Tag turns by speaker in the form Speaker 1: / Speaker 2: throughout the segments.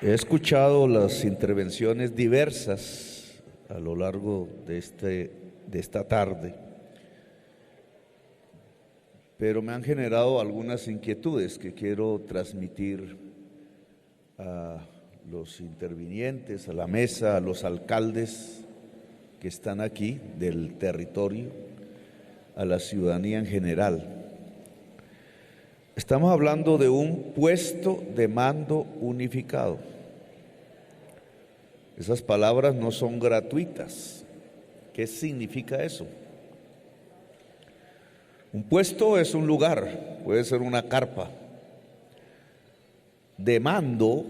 Speaker 1: He escuchado las intervenciones diversas a lo largo de esta tarde, pero me han generado algunas inquietudes que quiero transmitir a los intervinientes, a la mesa, a los alcaldes que están aquí del territorio, a la ciudadanía en general. Estamos hablando de un puesto de mando unificado. Esas palabras no son gratuitas. ¿Qué significa eso? Un puesto es un lugar, puede ser una carpa. De mando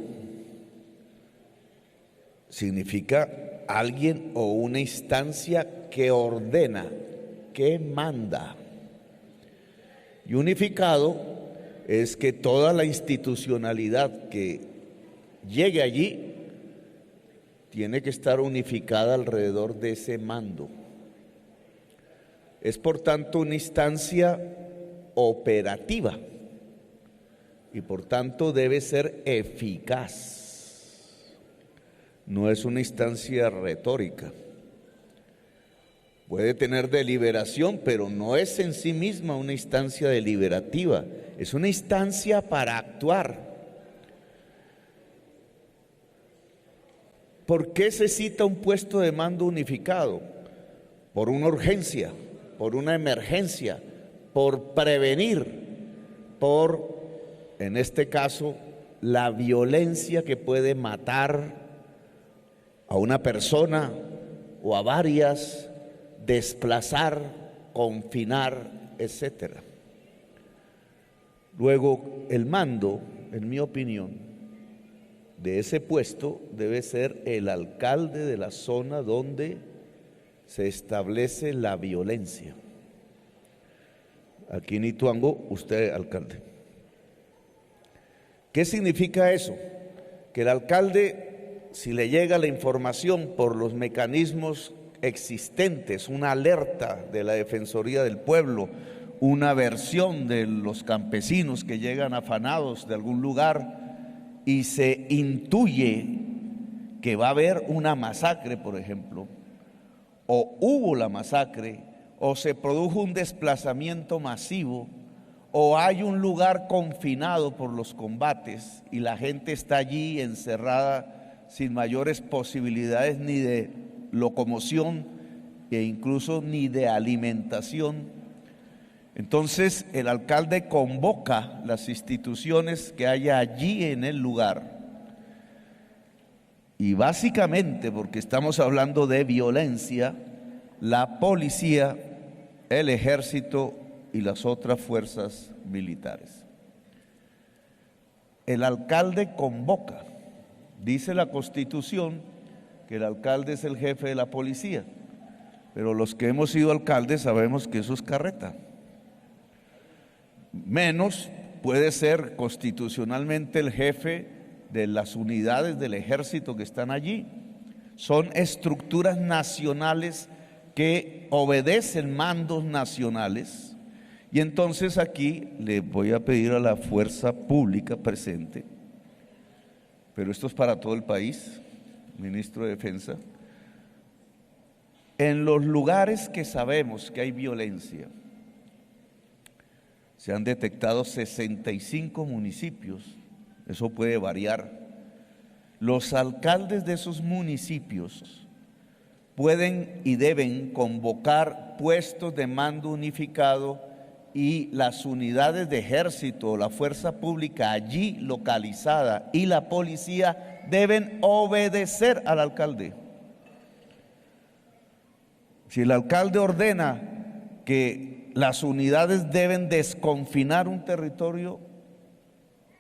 Speaker 1: significa alguien o una instancia que ordena, que manda. Y unificado es que toda la institucionalidad que llegue allí tiene que estar unificada alrededor de ese mando. Es por tanto una instancia operativa y por tanto debe ser eficaz. No es una instancia retórica. Puede tener deliberación, pero no es en sí misma una instancia deliberativa. Es una instancia para actuar. ¿Por qué se cita un puesto de mando unificado? Por una urgencia, por una emergencia, por prevenir, por, en este caso, la violencia que puede matar a una persona o a varias, desplazar, confinar, etcétera. Luego, el mando, en mi opinión, de ese puesto debe ser el alcalde de la zona donde se establece la violencia. Aquí en Ituango, usted, alcalde. ¿Qué significa eso? Que el alcalde, si le llega la información por los mecanismos existentes, una alerta de la Defensoría del Pueblo, una versión de los campesinos que llegan afanados de algún lugar y se intuye que va a haber una masacre, por ejemplo, o hubo la masacre, o se produjo un desplazamiento masivo, o hay un lugar confinado por los combates y la gente está allí encerrada sin mayores posibilidades ni de locomoción e incluso ni de alimentación. Entonces el alcalde convoca las instituciones que haya allí en el lugar. Y básicamente, porque estamos hablando de violencia, la policía, el ejército y las otras fuerzas militares. El alcalde convoca. Dice la Constitución que el alcalde es el jefe de la policía, pero los que hemos sido alcaldes sabemos que eso es carreta. Menos puede ser constitucionalmente el jefe de las unidades del ejército que están allí. Son estructuras nacionales que obedecen mandos nacionales. Y entonces aquí le voy a pedir a la fuerza pública presente, pero esto es para todo el país, ministro de Defensa, en los lugares que sabemos que hay violencia. Se han detectado 65 municipios, eso puede variar. Los alcaldes de esos municipios pueden y deben convocar puestos de mando unificado y las unidades de ejército, la fuerza pública allí localizada y la policía deben obedecer al alcalde. Si el alcalde ordena que las unidades deben desconfinar un territorio,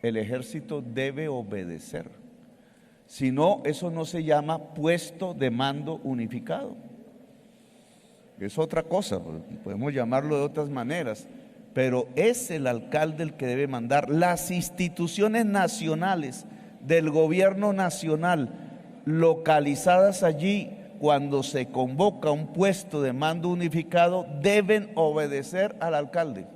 Speaker 1: el ejército debe obedecer. Si no, eso no se llama puesto de mando unificado. Es otra cosa, podemos llamarlo de otras maneras, pero es el alcalde el que debe mandar. Las instituciones nacionales del gobierno nacional localizadas allí, cuando se convoca un puesto de mando unificado, deben obedecer al alcalde.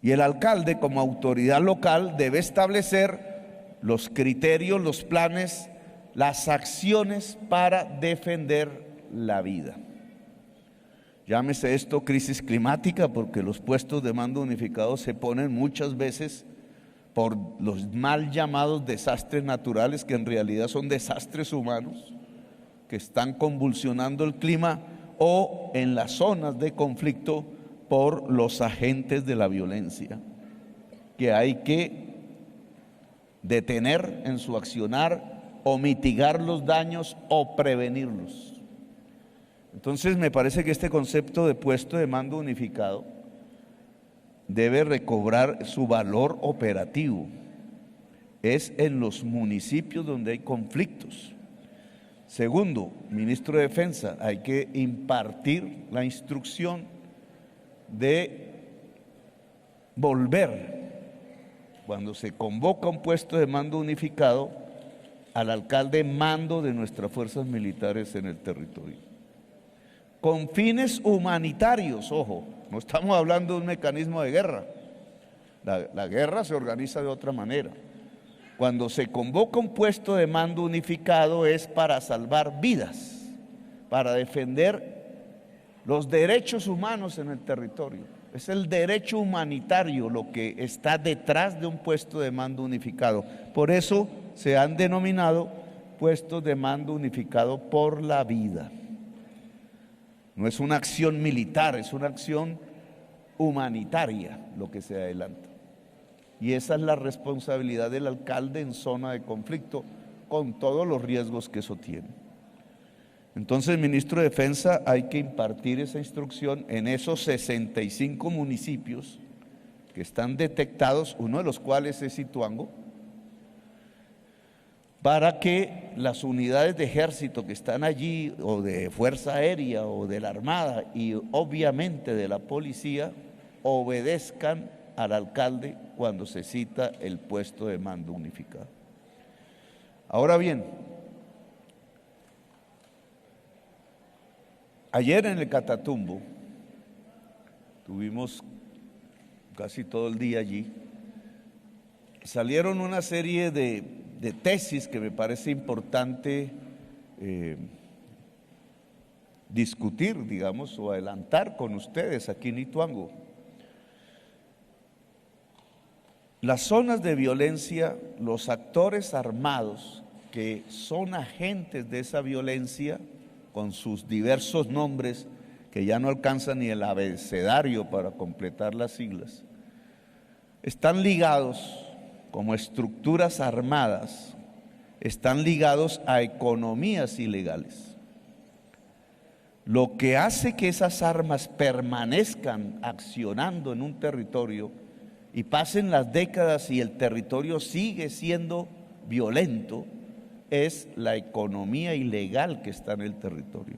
Speaker 1: Y el alcalde, como autoridad local, debe establecer los criterios, los planes, las acciones para defender la vida. Llámese esto crisis climática, porque los puestos de mando unificados se ponen muchas veces por los mal llamados desastres naturales, que en realidad son desastres humanos, que están convulsionando el clima, o en las zonas de conflicto por los agentes de la violencia, que hay que detener en su accionar o mitigar los daños o prevenirlos. Entonces me parece que este concepto de puesto de mando unificado debe recobrar su valor operativo. Es en los municipios donde hay conflictos. Segundo, ministro de Defensa, hay que impartir la instrucción de volver, cuando se convoca un puesto de mando unificado, al alcalde mando de nuestras fuerzas militares en el territorio, con fines humanitarios. Ojo, no estamos hablando de un mecanismo de guerra. La guerra se organiza de otra manera. Cuando se convoca un puesto de mando unificado es para salvar vidas, para defender los derechos humanos en el territorio. Es el derecho humanitario lo que está detrás de un puesto de mando unificado. Por eso se han denominado puestos de mando unificado por la vida. No es una acción militar, es una acción humanitaria lo que se adelanta. Y esa es la responsabilidad del alcalde en zona de conflicto, con todos los riesgos que eso tiene. Entonces, ministro de Defensa, hay que impartir esa instrucción en esos 65 municipios que están detectados, uno de los cuales es Ituango, para que las unidades de ejército que están allí, o de Fuerza Aérea, o de la Armada, y obviamente de la policía, obedezcan al alcalde cuando se cita el puesto de mando unificado. Ahora bien, ayer en el Catatumbo, tuvimos casi todo el día allí, salieron una serie de tesis que me parece importante discutir, digamos, o adelantar con ustedes aquí en Ituango. Las zonas de violencia, los actores armados que son agentes de esa violencia, con sus diversos nombres, que ya no alcanzan ni el abecedario para completar las siglas, están ligados como estructuras armadas, están ligados a economías ilegales. Lo que hace que esas armas permanezcan accionando en un territorio y pasen las décadas y el territorio sigue siendo violento es la economía ilegal que está en el territorio.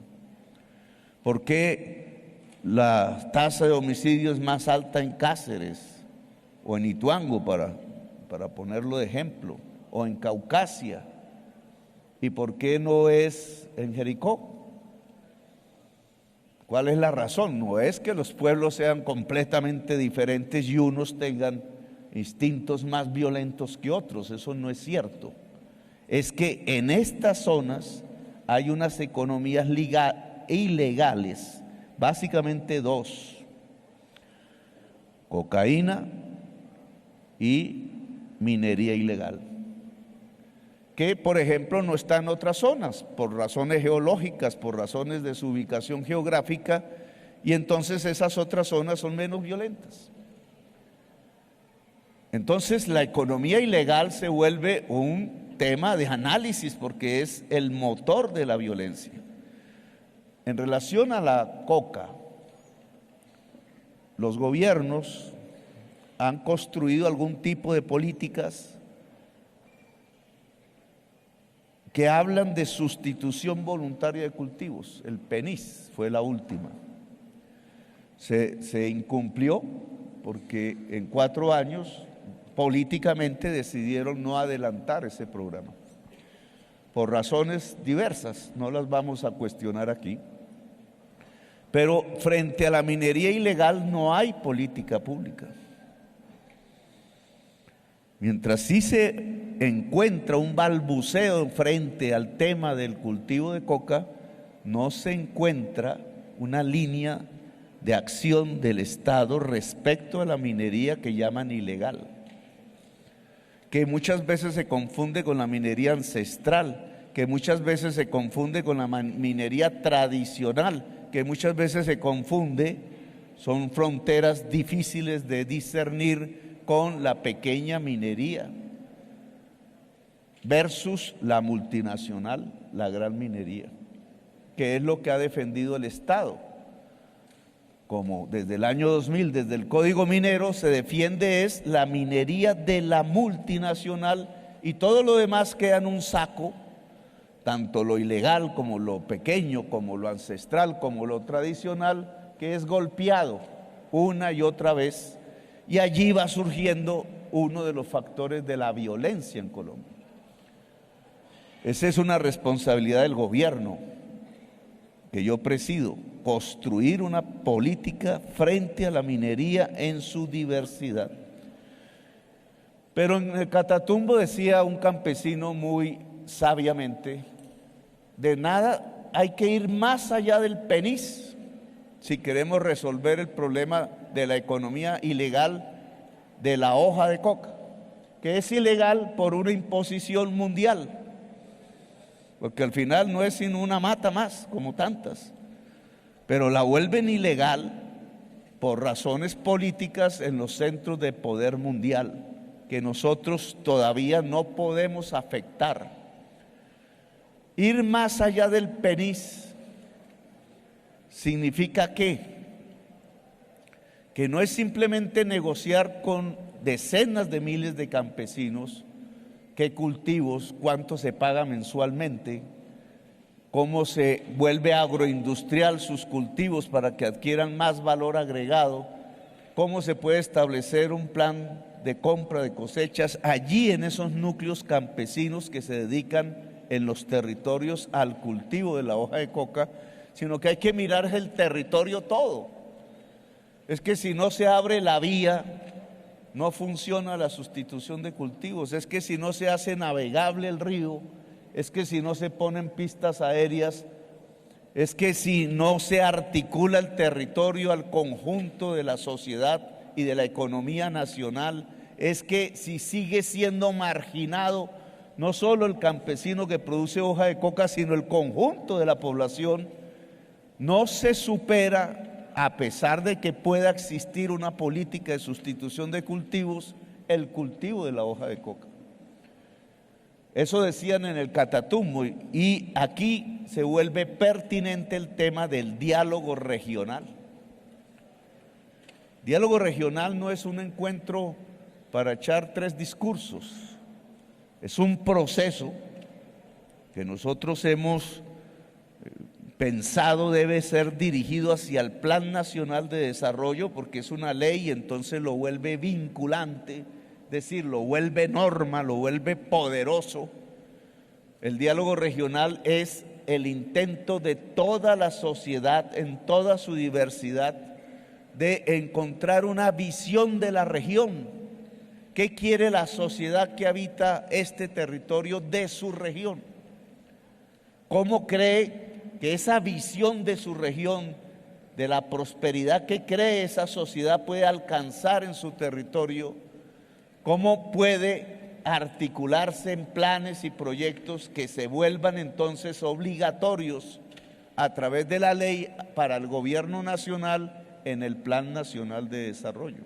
Speaker 1: ¿Por qué la tasa de homicidio es más alta en Cáceres o en Ituango, para ponerlo de ejemplo, o en Caucasia? ¿Y por qué no es en Jericó? ¿Cuál es la razón? No es que los pueblos sean completamente diferentes y unos tengan instintos más violentos que otros, eso no es cierto. Es que en estas zonas hay unas economías ilegales, básicamente dos: cocaína y minería ilegal, que por ejemplo no está en otras zonas, por razones geológicas, por razones de su ubicación geográfica, y entonces esas otras zonas son menos violentas. Entonces la economía ilegal se vuelve un tema de análisis porque es el motor de la violencia. En relación a la coca, los gobiernos han construido algún tipo de políticas que hablan de sustitución voluntaria de cultivos. El PENIS fue la última. Se incumplió porque en 4 años políticamente decidieron no adelantar ese programa, por razones diversas, no las vamos a cuestionar aquí. Pero frente a la minería ilegal no hay política pública. Mientras sí se encuentra un balbuceo frente al tema del cultivo de coca, no se encuentra una línea de acción del Estado respecto a la minería que llaman ilegal, que muchas veces se confunde con la minería ancestral, que muchas veces se confunde con la minería tradicional, que muchas veces se confunde, son fronteras difíciles de discernir con la pequeña minería versus la multinacional, la gran minería, que es lo que ha defendido el Estado. Como desde el año 2000, desde el Código Minero, se defiende es la minería de la multinacional y todo lo demás queda en un saco, tanto lo ilegal como lo pequeño, como lo ancestral, como lo tradicional, que es golpeado una y otra vez, y allí va surgiendo uno de los factores de la violencia en Colombia. Esa es una responsabilidad del gobierno que yo presido, construir una política frente a la minería en su diversidad. Pero en el Catatumbo decía un campesino muy sabiamente, de nada hay que ir más allá del PENIS si queremos resolver el problema de la economía ilegal de la hoja de coca, que es ilegal por una imposición mundial, porque al final no es sino una mata más, como tantas, pero la vuelven ilegal por razones políticas en los centros de poder mundial, que nosotros todavía no podemos afectar. Ir más allá del PENIS significa que no es simplemente negociar con decenas de miles de campesinos qué cultivos, cuánto se paga mensualmente, cómo se vuelve agroindustrial sus cultivos para que adquieran más valor agregado, cómo se puede establecer un plan de compra de cosechas allí en esos núcleos campesinos que se dedican en los territorios al cultivo de la hoja de coca, sino que hay que mirar el territorio todo. Es que si no se abre la vía, no funciona la sustitución de cultivos. Es que si no se hace navegable el río, es que si no se ponen pistas aéreas, es que si no se articula el territorio al conjunto de la sociedad y de la economía nacional, es que si sigue siendo marginado no solo el campesino que produce hoja de coca, sino el conjunto de la población, no se supera, a pesar de que pueda existir una política de sustitución de cultivos, el cultivo de la hoja de coca. Eso decían en el Catatumbo, y aquí se vuelve pertinente el tema del diálogo regional. Diálogo regional no es un encuentro para echar 3 discursos, es un proceso que nosotros hemos pensado debe ser dirigido hacia el Plan Nacional de Desarrollo, porque es una ley y entonces lo vuelve vinculante, es decir, lo vuelve norma, lo vuelve poderoso. El diálogo regional es el intento de toda la sociedad en toda su diversidad de encontrar una visión de la región. ¿Qué quiere la sociedad que habita este territorio de su región? ¿Cómo cree que esa visión de su región, de la prosperidad que cree esa sociedad puede alcanzar en su territorio? ¿Cómo puede articularse en planes y proyectos que se vuelvan entonces obligatorios a través de la ley para el gobierno nacional en el Plan Nacional de Desarrollo?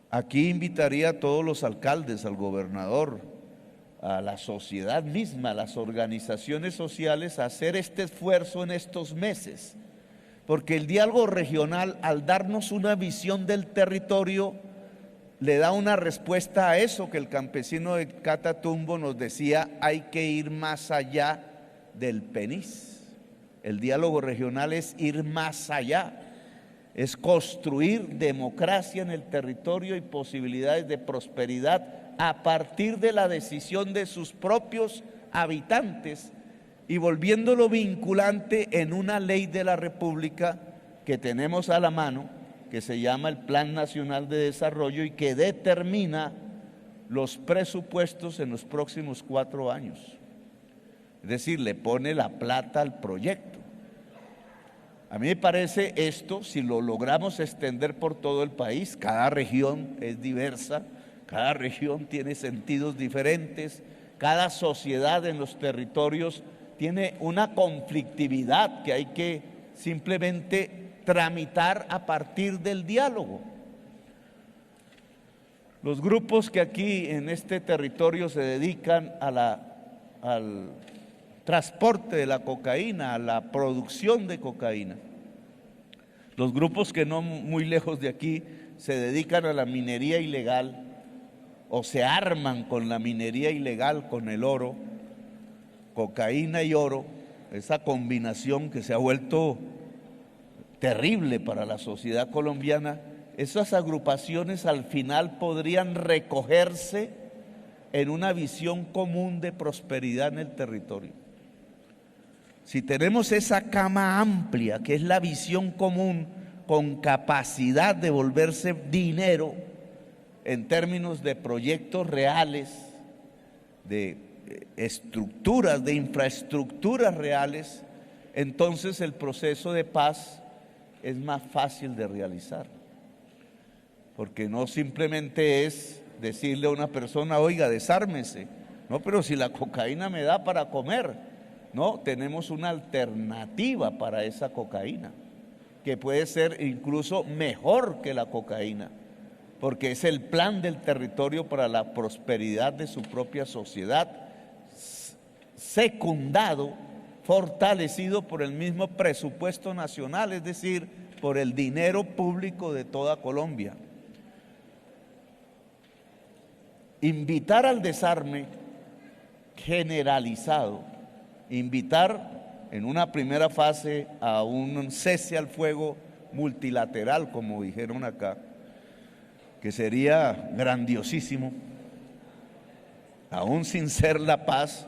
Speaker 1: Aquí invitaría a todos los alcaldes, al gobernador, a la sociedad misma, a las organizaciones sociales, a hacer este esfuerzo en estos meses, porque el diálogo regional, al darnos una visión del territorio, le da una respuesta a eso que el campesino de Catatumbo nos decía: hay que ir más allá del PENIS. El diálogo regional es ir más allá, es construir democracia en el territorio y posibilidades de prosperidad a partir de la decisión de sus propios habitantes y volviéndolo vinculante en una ley de la República que tenemos a la mano, que se llama el Plan Nacional de Desarrollo y que determina los presupuestos en los próximos 4 años. Es decir, le pone la plata al proyecto. A mí me parece esto, si lo logramos extender por todo el país, cada región es diversa, cada región tiene sentidos diferentes, cada sociedad en los territorios tiene una conflictividad que hay que simplemente tramitar a partir del diálogo. Los grupos que aquí en este territorio se dedican al transporte de la cocaína, a la producción de cocaína, los grupos que no muy lejos de aquí se dedican a la minería ilegal o se arman con la minería ilegal, con el oro, cocaína y oro, esa combinación que se ha vuelto terrible para la sociedad colombiana, esas agrupaciones al final podrían recogerse en una visión común de prosperidad en el territorio. Si tenemos esa cama amplia, que es la visión común, con capacidad de volverse dinero en términos de proyectos reales, de estructuras, de infraestructuras reales, entonces el proceso de paz es más fácil de realizar. Porque no simplemente es decirle a una persona, oiga, desármese. No, pero si la cocaína me da para comer. No, tenemos una alternativa para esa cocaína, que puede ser incluso mejor que la cocaína, porque es el plan del territorio para la prosperidad de su propia sociedad, secundado, fortalecido por el mismo presupuesto nacional, es decir, por el dinero público de toda Colombia. Invitar al desarme generalizado, invitar en una primera fase a un cese al fuego multilateral, como dijeron acá, que sería grandiosísimo, aún sin ser la paz,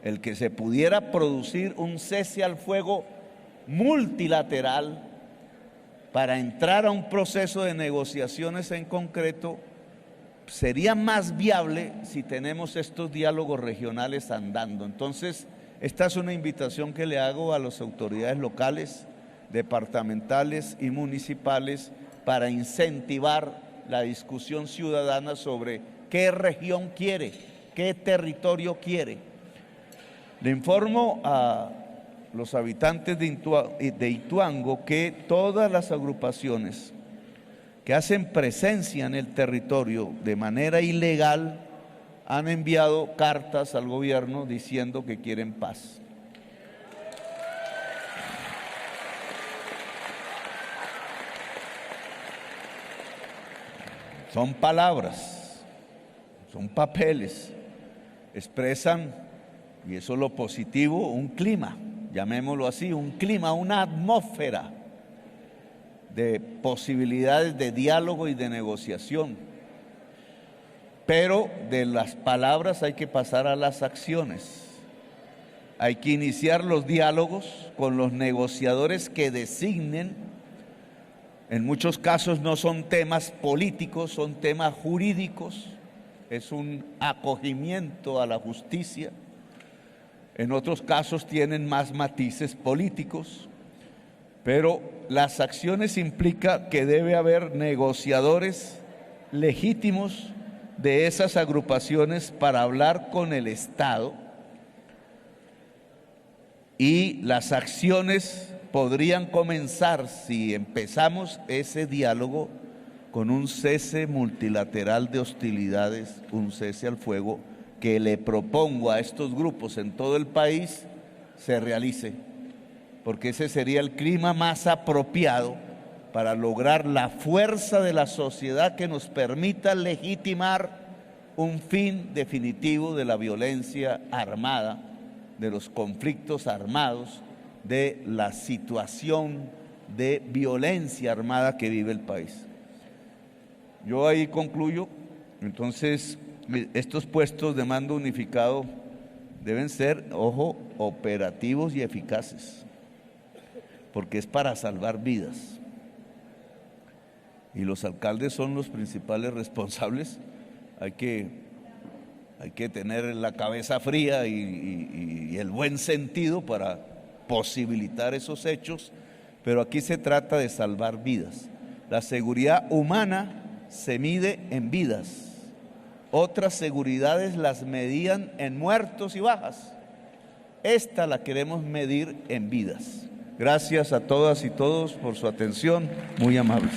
Speaker 1: el que se pudiera producir un cese al fuego multilateral para entrar a un proceso de negociaciones en concreto, sería más viable si tenemos estos diálogos regionales andando. Entonces, esta es una invitación que le hago a las autoridades locales, departamentales y municipales para incentivar la discusión ciudadana sobre qué región quiere, qué territorio quiere. Le informo a los habitantes de Ituango que todas las agrupaciones que hacen presencia en el territorio de manera ilegal han enviado cartas al gobierno diciendo que quieren paz. Son palabras, son papeles, expresan, y eso es lo positivo, un clima, llamémoslo así, un clima, una atmósfera de posibilidades de diálogo y de negociación. Pero de las palabras hay que pasar a las acciones. Hay que iniciar los diálogos con los negociadores que designen. En muchos casos no son temas políticos, son temas jurídicos. Es un acogimiento a la justicia. En otros casos tienen más matices políticos. Pero las acciones implican que debe haber negociadores legítimos de esas agrupaciones para hablar con el Estado, y las acciones podrían comenzar, si empezamos ese diálogo, con un cese multilateral de hostilidades, un cese al fuego que le propongo a estos grupos en todo el país se realice, porque ese sería el clima más apropiado para lograr la fuerza de la sociedad que nos permita legitimar un fin definitivo de la violencia armada, de los conflictos armados, de la situación de violencia armada que vive el país. Yo ahí concluyo. Entonces, estos puestos de mando unificado deben ser, ojo, operativos y eficaces, porque es para salvar vidas. y los alcaldes son los principales responsables. Hay que tener la cabeza fría y el buen sentido para posibilitar esos hechos, pero aquí se trata de salvar vidas. La seguridad humana se mide en vidas. Otras seguridades las medían en muertos y bajas. Esta la queremos medir en vidas. Gracias a todas y todos por su atención, muy amables.